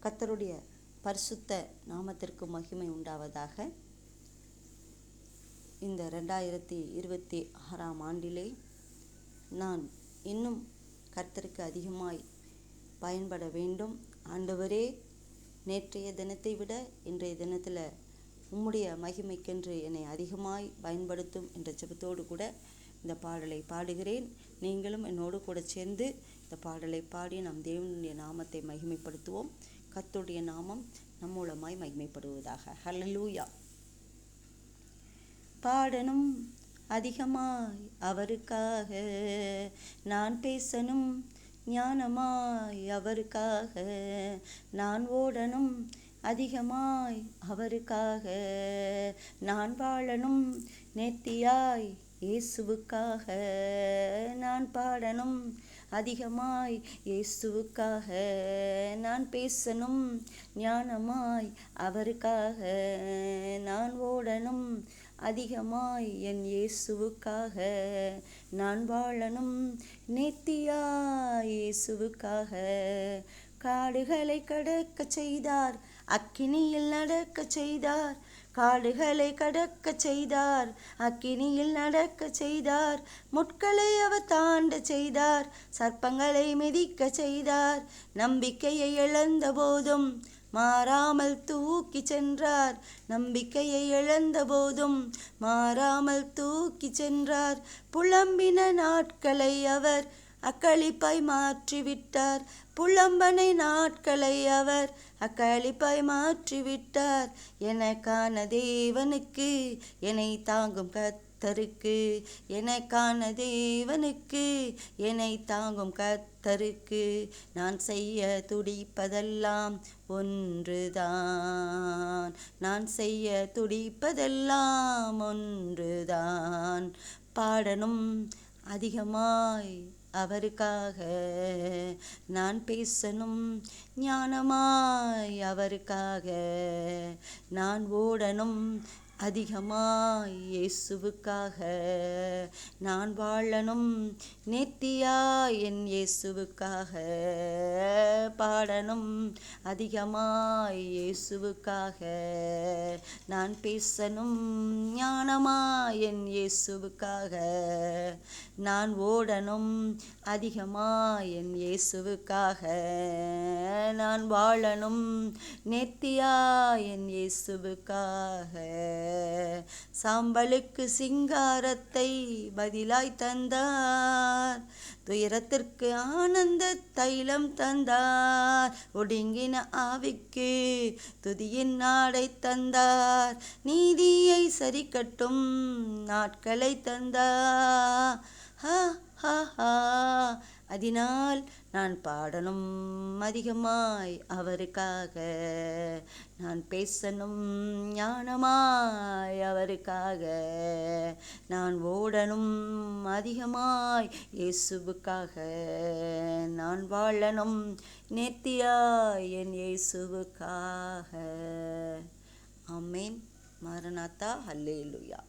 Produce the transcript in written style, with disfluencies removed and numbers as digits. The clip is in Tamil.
கர்த்தருடைய பரிசுத்த நாமத்திற்கு மகிமை உண்டாவதாக. இந்த 2026ஆம் ஆண்டிலே நான் இன்னும் கர்த்தருக்கு அதிகமாய் பயன்பட வேண்டும். ஆண்டவரே, நேற்றைய தினத்தை விட இன்றைய தினத்தில் உம்முடைய மகிமைக்கென்று என்னை அதிகமாய் பயன்படுத்தும் என்ற ஜெபத்தோடு கூட இந்த பாடலை பாடுகிறேன். நீங்களும் என்னோடு கூட சேர்ந்து இந்த பாடலை பாடி நம் தேவனுடைய நாமத்தை மகிமைப்படுத்துவோம். கர்த்தருடைய நாமம் நம் மூலமாய் மகிமைப்படுவதாக. ஹல்லேலூயா. பாடணும் அதிகமாய் அவருக்காக, நான் பேசணும் ஞானமாய் அவருக்காக, நான் ஓடணும் அதிகமாய் அவருக்காக, நான் வாழணும் நேர்த்தியாய் இயேசுவுக்காக, நான் பாடணும் அதிகமாய் இயேசுவுக்காக, நான் பேசணும் ஞானமாய் அவருக்காக, நான் ஓடணும் அதிகமாய் என் இயேசுவுக்காக, நான் வாழணும் நேர்த்தியாய் இயேசுவுக்காக. காடுகளை கடக்க செய்தார், அக்கினியில் நடக்க செய்தார், காடுகளை கடக்க செய்தார், அக்கினியில் நடக்க செய்தார், முட்களை அவர் தாண்ட செய்தார், சர்ப்பங்களை மிதிக்க செய்தார், நம்பிக்கையை இழந்த போதும் மாறாமல் தூக்கி சென்றார், நம்பிக்கையை இழந்த போதும் மாறாமல் தூக்கி சென்றார், புலம்பின நாட்களை அவர் அக்களிப்பாய் மாற்றிவிட்டார், புலம்பனை நாட்களை அவர் அக்களிப்பாய் மாற்றிவிட்டார். எனக்கான தேவனுக்கு, என்னை தாங்கும் கர்த்தருக்கு, எனக்கான தேவனுக்கு, என்னை தாங்கும் கர்த்தருக்கு, நான் செய்ய துடிப்பதெல்லாம் ஒன்றுதான், நான் செய்ய துடிப்பதெல்லாம் ஒன்றுதான், பாடணும் அதிகமாய் அவருக்காக, நான் பேசணும் ஞானமாய் அவருக்காக, நான் ஓடணும் அதிகமாய் இயேசுவுக்காக, நான் வாழணும் நேர்த்தியாய் என் இயேசுவுக்காக, பாடணும் அதிகமாய் இயேசுவுக்காக, நான் பேசணும் ஞானமாய் என் இயேசுவுக்காக, நான் ஓடணும் அதிகமாய் என் இயேசுவுக்காக, நான் வாழணும் நேர்த்தியாய் என் இயேசுவுக்காக. சாம்பலுக்கு சிங்காரத்தை பதிலாய் தந்தார், துயரத்திற்கு ஆனந்த தைலம் தந்தார், ஒடுங்கின ஆவிக்கு துதியின் நாடை தந்தார், நீதியை சரி கட்டும் நாட்களை தந்தார். அதனால் நான் பாடணும் அதிகமாய் அவருக்காக, நான் பேசணும் ஞானமாய் அவருக்காக, நான் ஓடணும் அதிகமாய் இயேசுவுக்காக, நான் வாழணும் நேர்த்தியாய் என் இயேசுவுக்காக. ஆமென். மாரநாதா. ஹல்லேலூயா.